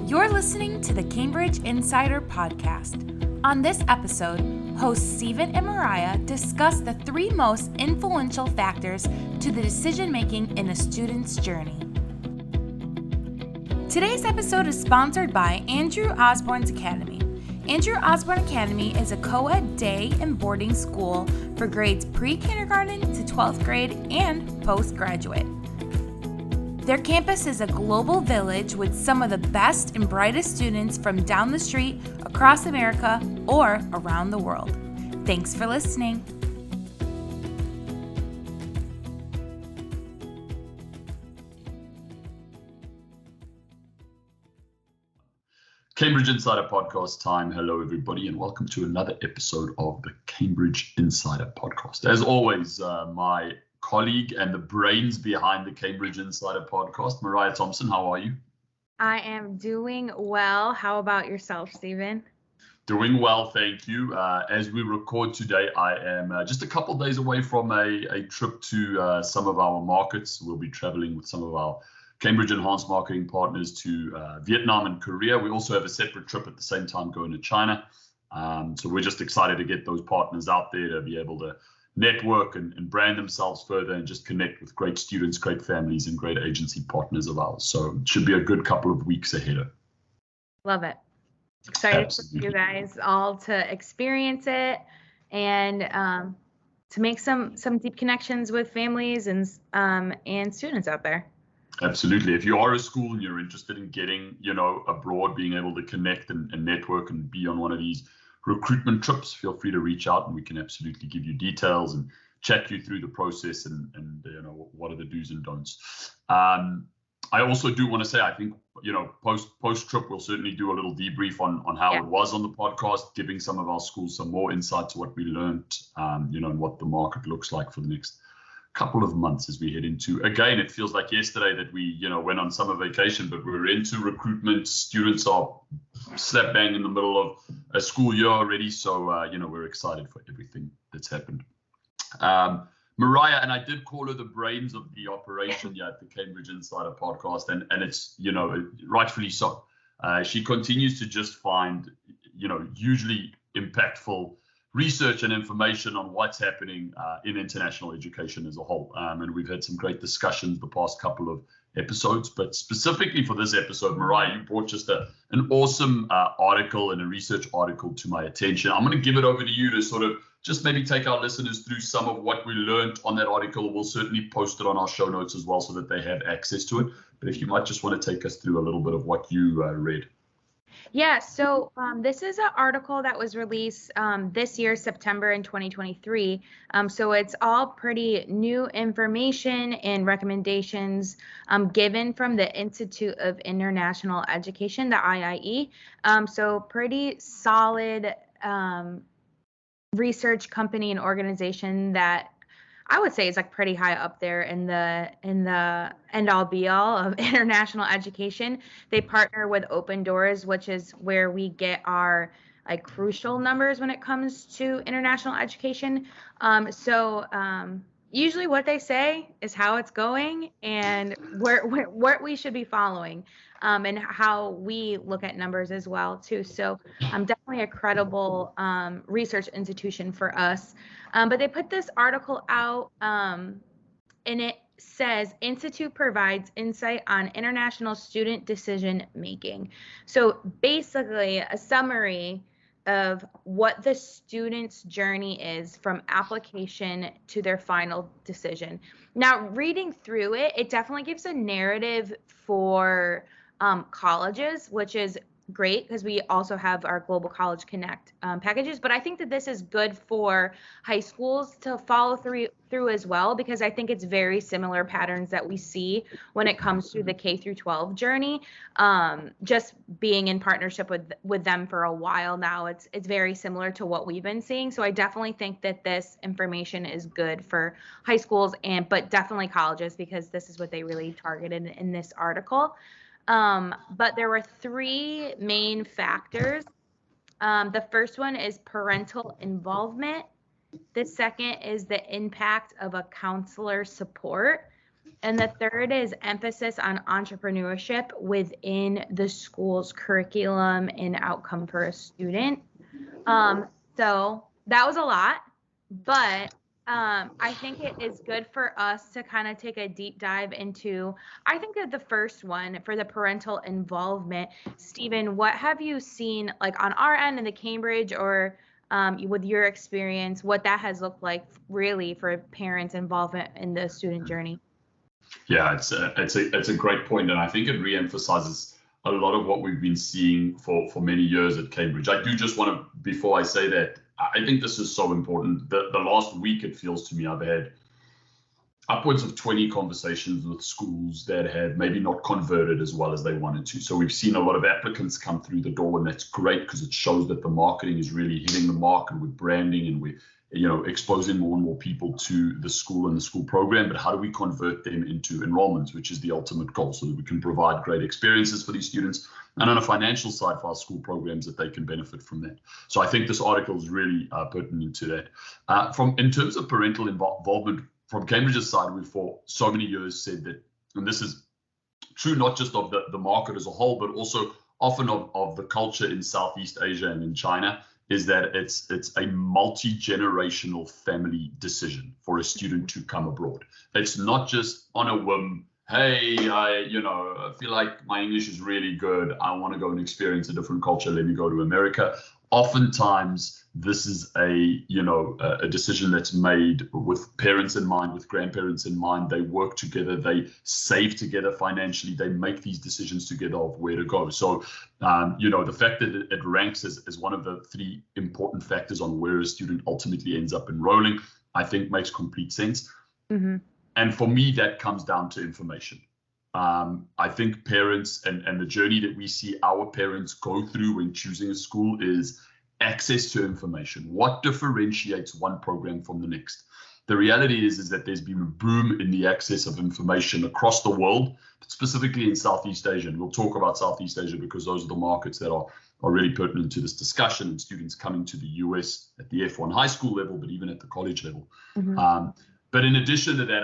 You're listening to the Cambridge Insider Podcast. On this episode, hosts Stephen and Mariah discuss the 3 most influential factors to the decision-making in a student's journey. Today's episode is sponsored by Andrew Osborne's Academy. Andrew Osborne Academy is a co-ed day and boarding school for grades pre-kindergarten to 12th grade and postgraduate. Their campus is a global village with some of the best and brightest students from down the street, across America, or around the world. Thanks for listening. Cambridge Insider Podcast time. Hello, everybody, and welcome to another episode of the Cambridge Insider Podcast. As always, my colleague and the brains behind the Cambridge Insider Podcast, Mariah Thompson. How are you? I am doing well. How about yourself, Stephen? Doing well, thank you. As we record today, I am just a couple days away from a trip to some of our markets. We'll be traveling with some of our Cambridge Enhanced Marketing partners to Vietnam and Korea. We also have a separate trip at the same time going to China. So we're just excited to get those partners out there to be able to network and brand themselves further and just connect with great students, great families, and great agency partners of ours. So it should be a good couple of weeks ahead. Love it. Excited Absolutely. for you guys all to experience it and to make some deep connections with families and students out there. Absolutely. If you are a school and you're interested in getting, abroad, being able to connect and network and be on one of these recruitment trips, feel free to reach out and we can absolutely give you details and chat you through the process and what are the do's and don'ts. I also do want to say, I think, post trip, we'll certainly do a little debrief on how it was on the podcast, giving some of our schools some more insight to what we learned, and what the market looks like for the next couple of months as we head into, again, it feels like yesterday that we went on summer vacation, but we're into recruitment. Students are slap bang in the middle of a school year already, so we're excited for everything that's happened. Mariah, and I did call her the brains of the operation here at the Cambridge Insider Podcast, and it's rightfully so. She continues to just find hugely impactful research and information on what's happening in international education as a whole. And we've had some great discussions the past couple of episodes, but specifically for this episode, Mariah, you brought just an awesome article and a research article to my attention. I'm going to give it over to you to sort of just maybe take our listeners through some of what we learned on that article. We'll certainly post it on our show notes as well so that they have access to it. But if you might just want to take us through a little bit of what you read. Yeah, so this is an article that was released this year, September in 2023. So it's all pretty new information and recommendations given from the Institute of International Education, the IIE. So pretty solid research company and organization that I would say is like pretty high up there in the end all be all of international education. They partner with Open Doors, which is where we get our like crucial numbers when it comes to international education. Usually what they say is how it's going and where we should be following, and how we look at numbers as well too. So definitely a credible research institution for us. But they put this article out, and it says Institute provides insight on international student decision making. So basically a summary of what the student's journey is from application to their final decision. Now, reading through it, it definitely gives a narrative for colleges, which is great because we also have our Global College Connect packages. But I think that this is good for high schools to follow through as well, because I think it's very similar patterns that we see when it comes to the K through 12 journey. Just being in partnership with them for a while now, it's very similar to what we've been seeing. So I definitely think that this information is good for high schools but definitely colleges, because this is what they really targeted in this article. But there were 3 main factors. The first one is parental involvement. The second is the impact of a counselor support. And the third is emphasis on entrepreneurship within the school's curriculum and outcome for a student. So that was a lot, but I think it is good for us to kind of take a deep dive into, I think that the first one for the parental involvement. Stephen, what have you seen like on our end in the Cambridge or with your experience, what that has looked like really for parents' involvement in the student journey? Yeah, it's a great point, and I think it re-emphasizes a lot of what we've been seeing for many years at Cambridge. I do just want to, before I say that, I think this is so important. The last week, it feels to me, I've had upwards of 20 conversations with schools that had maybe not converted as well as they wanted to. So we've seen a lot of applicants come through the door, and that's great because it shows that the marketing is really hitting the mark, and with branding, and we're exposing more and more people to the school and the school program. But how do we convert them into enrollments, which is the ultimate goal, so that we can provide great experiences for these students, and on a financial side for our school programs, that they can benefit from that. So I think this article is really pertinent to that. In terms of parental involvement, from Cambridge's side, we've for so many years said that, and this is true not just of the market as a whole, but also often of the culture in Southeast Asia and in China, is that it's a multi-generational family decision for a student to come abroad. It's not just on a whim. Hey, I feel like my English is really good. I want to go and experience a different culture. Let me go to America. Oftentimes, this is a decision that's made with parents in mind, with grandparents in mind. They work together, they save together financially, they make these decisions together of where to go. So, the fact that it ranks as one of the three important factors on where a student ultimately ends up enrolling, I think makes complete sense. Mm-hmm. And for me, that comes down to information. I think parents and the journey that we see our parents go through when choosing a school is access to information. What differentiates one program from the next? The reality is that there's been a boom in the access of information across the world, but specifically in Southeast Asia. And we'll talk about Southeast Asia because those are the markets that are really pertinent to this discussion, and students coming to the US at the F1 high school level, but even at the college level. Mm-hmm. But in addition to that,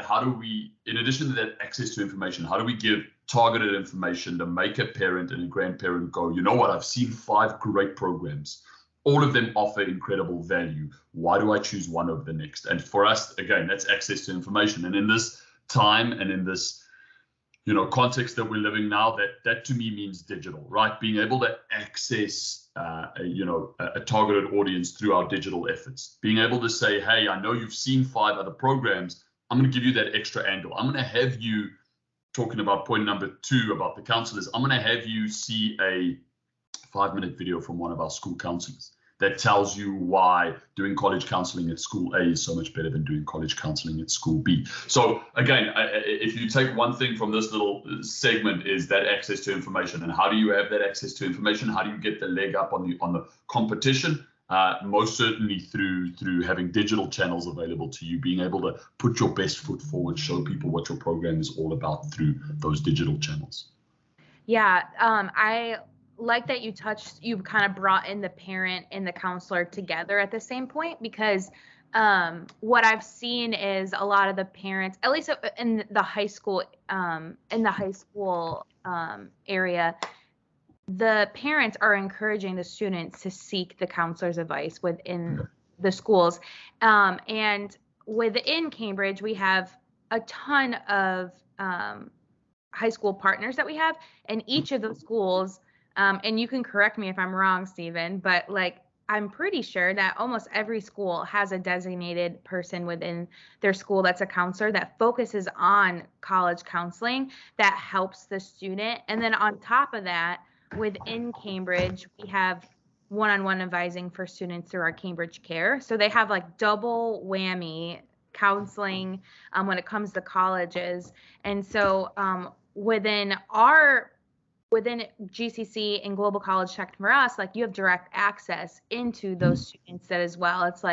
in addition to that access to information, how do we give targeted information to make a parent and a grandparent go, you know what, I've seen 5 great programs. All of them offer incredible value. Why do I choose one over the next? And for us, again, that's access to information. And in this time and in this context that we're living now, that to me means digital, right? Being able to access a targeted audience through our digital efforts. Being able to say, hey, I know you've seen 5 other programs. I'm going to give you that extra angle. I'm going to have you, talking about point number 2 about the counselors, I'm going to have you see a 5-minute video from one of our school counselors that tells you why doing college counseling at school A is so much better than doing college counseling at school B. So again, if you take one thing from this little segment, is that access to information. And how do you have that access to information? How do you get the leg up on the competition? Most certainly through having digital channels available to you, being able to put your best foot forward, show people what your program is all about through those digital channels. Yeah, I like that you kind of brought in the parent and the counselor together at the same point, because what I've seen is a lot of the parents, at least in the high school area, the parents are encouraging the students to seek the counselor's advice within the schools. And within Cambridge, we have a ton of high school partners that we have, and each of those schools, and you can correct me if I'm wrong, Stephen, but I'm pretty sure that almost every school has a designated person within their school that's a counselor that focuses on college counseling that helps the student. And then on top of that, within Cambridge, we have one-on-one advising for students through our Cambridge Care. So they have double whammy counseling when it comes to colleges. And so within GCC and Global College Tech for us, you have direct access into those students that as well. It's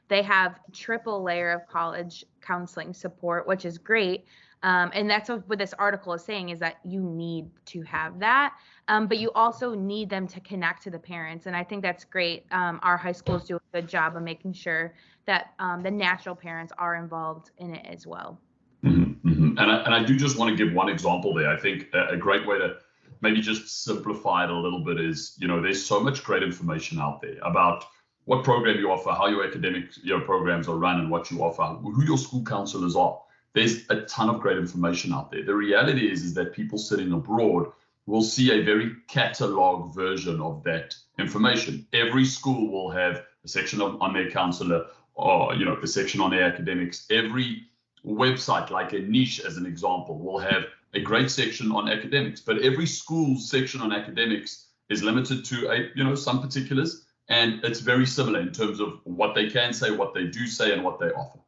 they have triple layer of college counseling support, which is great. And that's what this article is saying, is that you need to have that. But you also need them to connect to the parents. And I think that's great. Our high schools do a good job of making sure that the natural parents are involved in it as well. Mm-hmm. And I do just want to give one example there. I think a great way to maybe just simplify it a little bit is, there's so much great information out there about what program you offer, how your academic programs are run, and what you offer, who your school counselors are. There's a ton of great information out there. The reality is that people sitting abroad will see a very catalog version of that information. Every school will have a section on their counselor, or a section on their academics. Every website, like a niche as an example, will have a great section on academics, but every school's section on academics is limited to some particulars, and it's very similar in terms of what they can say, what they do say, and what they offer.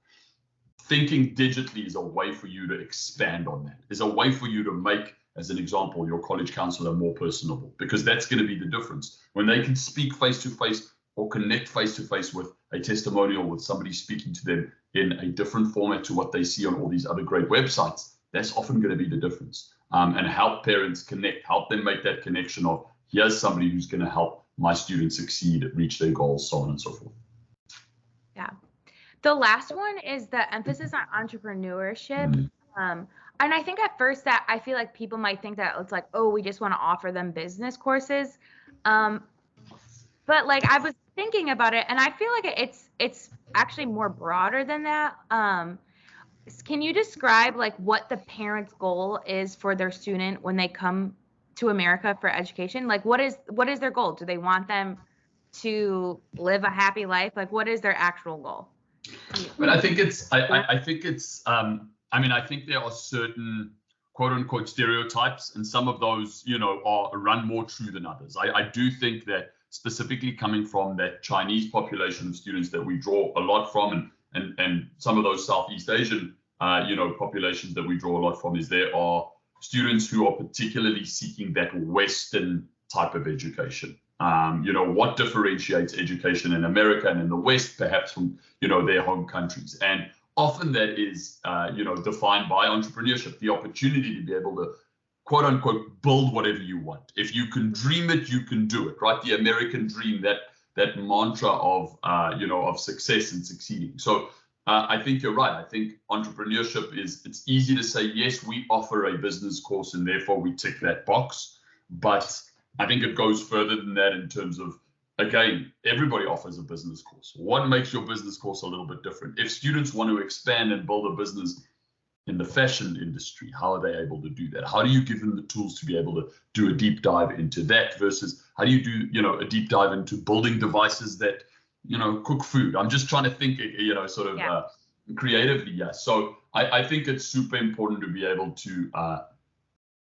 Thinking digitally is a way for you to expand on that, is a way for you to make, as an example, your college counselor more personable, because that's going to be the difference. When they can speak face-to-face or connect face-to-face with a testimonial, with somebody speaking to them in a different format to what they see on all these other great websites, that's often going to be the difference. And help parents connect, help them make that connection of, here's somebody who's going to help my students succeed, reach their goals, so on and so forth. Yeah. The last one is the emphasis on entrepreneurship. And I think at first that I feel like people might think that it's like, oh, we just want to offer them business courses. But like I was thinking about it, and I feel like it's actually more broader than that. Can you describe like what the parent's goal is for their student when they come to America for education? Like what is their goal? Do they want them to live a happy life? Like what is their actual goal? But I think there are certain quote unquote stereotypes, and some of those, are run more true than others. I do think that specifically coming from that Chinese population of students that we draw a lot from, and some of those Southeast Asian, populations that we draw a lot from, is there are students who are particularly seeking that Western type of education. What differentiates education in America and in the West, perhaps from, their home countries. And often that is, defined by entrepreneurship, the opportunity to be able to, quote unquote, build whatever you want. If you can dream it, you can do it, right? The American dream, that mantra of, of success and succeeding. So I think you're right. I think entrepreneurship it's easy to say, yes, we offer a business course and therefore we tick that box. But I think it goes further than that in terms of, again, everybody offers a business course. What makes your business course a little bit different? If students want to expand and build a business in the fashion industry, how are they able to do that? How do you give them the tools to be able to do a deep dive into that versus how do you do, a deep dive into building devices that, cook food? I'm just trying to think, creatively. Yeah. So I think it's super important to be able to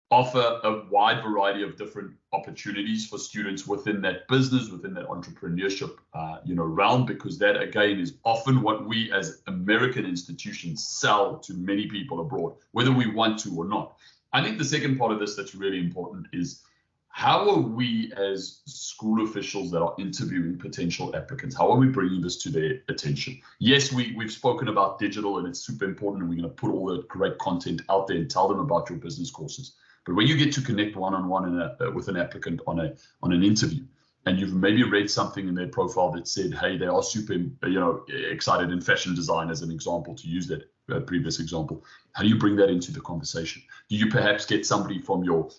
offer a wide variety of different opportunities for students within that business, within that entrepreneurship, realm, because that, again, is often what we as American institutions sell to many people abroad, whether we want to or not. I think the second part of this that's really important is, how are we as school officials that are interviewing potential applicants, how are we bringing this to their attention? Yes, we've spoken about digital, and it's super important, and we're going to put all the great content out there and tell them about your business courses. But when you get to connect one-on-one with an applicant on an interview, and you've maybe read something in their profile that said, hey, they are super, excited in fashion design, as an example, to use that previous example, how do you bring that into the conversation? Do you perhaps get somebody from your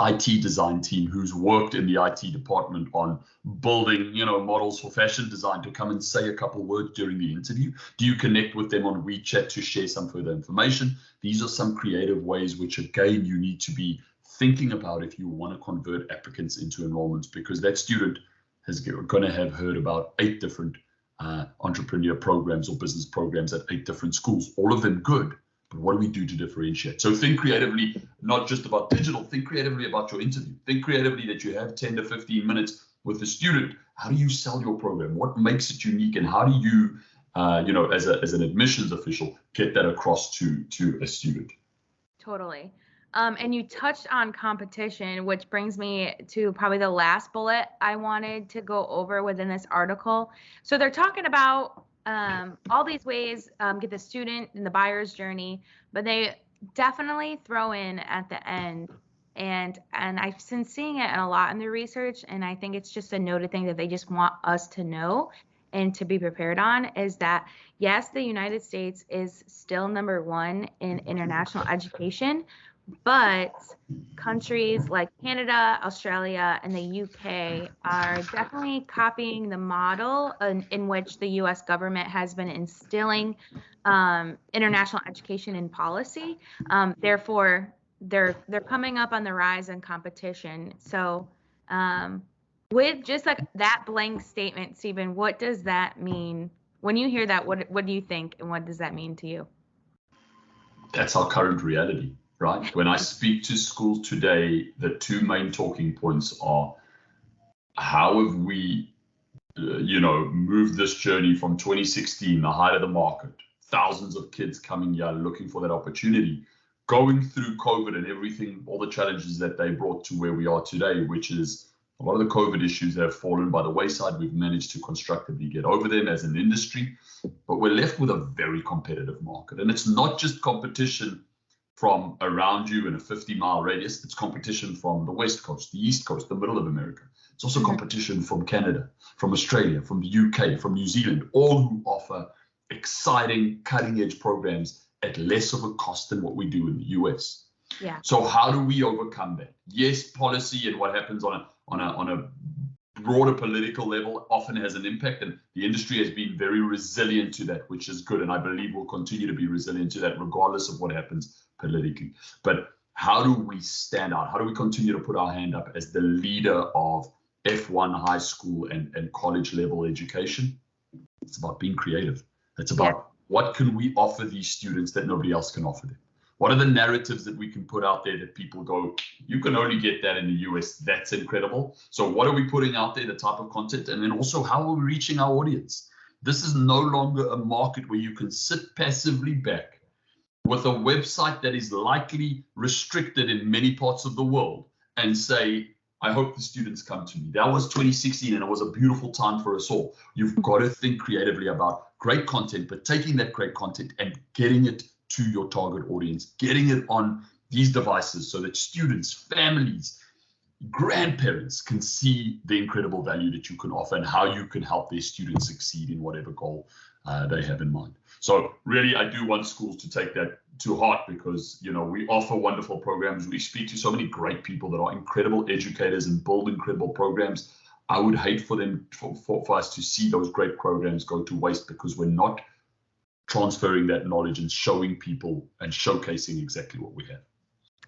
IT design team who's worked in the IT department on building, models for fashion design to come and say a couple words during the interview? Do you connect with them on WeChat to share some further information? These are some creative ways which, again, you need to be thinking about if you want to convert applicants into enrollments, because that student is going to have heard about 8 different entrepreneur programs or business programs at 8 different schools, all of them good. But what do we do to differentiate? So think creatively, not just about digital, think creatively about your interview. Think creatively that you have 10 to 15 minutes with the student. How do you sell your program? What makes it unique? And how do you, as an admissions official, get that across to a student? Totally. And you touched on competition, which brings me to probably the last bullet I wanted to go over within this article. So they're talking about all these ways, get the student in the buyer's journey, but they definitely throw in at the end. And I've been seeing it a lot in the research, and I think it's just a noted thing that they just want us to know, and to be prepared on is that, yes, the United States is still number one in international education, but countries like Canada, Australia, and the UK are definitely copying the model in which the US government has been instilling international education and policy. Therefore, they're coming up on the rise in competition. So with just like that blank statement, Stephen, what does that mean? When you hear that, what do you think, and what does that mean to you? That's our current reality, right? When I speak to schools today, the two main talking points are, how have we, moved this journey from 2016, the height of the market, thousands of kids coming here looking for that opportunity, going through COVID and everything, all the challenges that they brought to where we are today, which is a lot of the COVID issues that have fallen by the wayside. We've managed to constructively get over them as an industry, but we're left with a very competitive market. And it's not just competition from around you in a 50-mile radius. It's competition from the West Coast, the East Coast, the middle of America. It's also competition from Canada, from Australia, from the UK, from New Zealand, all who offer exciting, cutting-edge programs at less of a cost than what we do in the US. Yeah. So how do we overcome that? Yes, policy and what happens on a broader political level often has an impact, and the industry has been very resilient to that, which is good, and I believe will continue to be resilient to that regardless of what happens politically. But how do we stand out? How do we continue to put our hand up as the leader of F1 high school and college level education? It's about being creative. It's about what can we offer these students that nobody else can offer them? What are the narratives that we can put out there that people go, you can only get that in the US? That's incredible. So what are we putting out there, the type of content? And then also, how are we reaching our audience? This is no longer a market where you can sit passively back with a website that is likely restricted in many parts of the world and say, I hope the students come to me. That was 2016 and it was a beautiful time for us all. You've got to think creatively about great content, but taking that great content and getting it to your target audience, getting it on these devices so that students, families, grandparents can see the incredible value that you can offer and how you can help their students succeed in whatever goal they have in mind. So really, I do want schools to take that to heart because, we offer wonderful programs. We speak to so many great people that are incredible educators and build incredible programs. I would hate for them, for us to see those great programs go to waste because we're not transferring that knowledge and showing people and showcasing exactly what we have.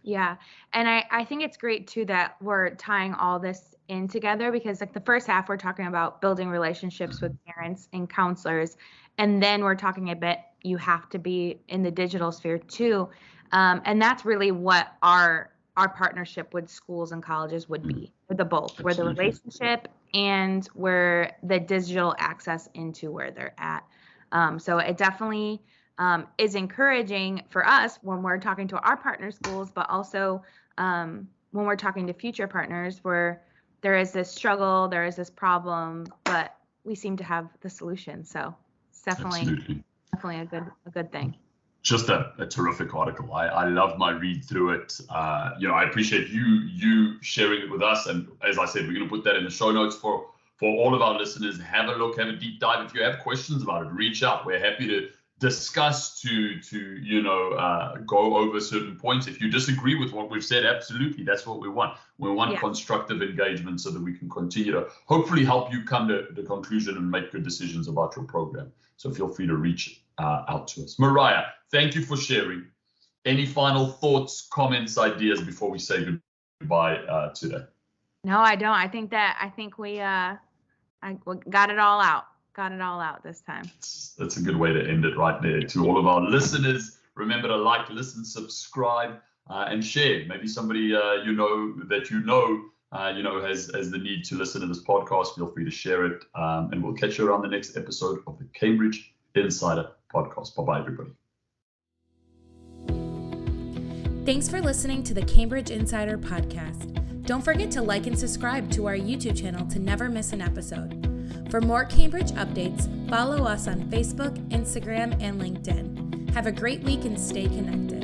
Yeah. And I think it's great too that we're tying all this in together because like the first half, we're talking about building relationships with parents and counselors. And then we're talking a bit, you have to be in the digital sphere too. And that's really what our partnership with schools and colleges would be, with the both, where the relationship and where the digital access into where they're at. So it definitely is encouraging for us when we're talking to our partner schools, but also when we're talking to future partners where there is this struggle, there is this problem, but we seem to have the solution. So it's definitely a good thing. Just a terrific article. I love my read through it. I appreciate you sharing it with us. And as I said, we're going to put that in the show notes for all of our listeners. Have a look, have a deep dive. If you have questions about it, reach out. We're happy to discuss, to go over certain points. If you disagree with what we've said, absolutely, that's what we want. We want constructive engagement so that we can continue to hopefully help you come to the conclusion and make good decisions about your program. So feel free to reach out to us. Mariah, thank you for sharing. Any final thoughts, comments, ideas before we say goodbye today? No, I don't. I think we got it all out. Got it all out this time. That's a good way to end it right there. To all of our listeners, remember to like, listen, subscribe, and share. Maybe somebody has the need to listen to this podcast. Feel free to share it, and we'll catch you around the next episode of the Cambridge Insider Podcast. Bye-bye, everybody. Thanks for listening to the Cambridge Insider Podcast. Don't forget to like and subscribe to our YouTube channel to never miss an episode. For more Cambridge updates, follow us on Facebook, Instagram, and LinkedIn. Have a great week and stay connected.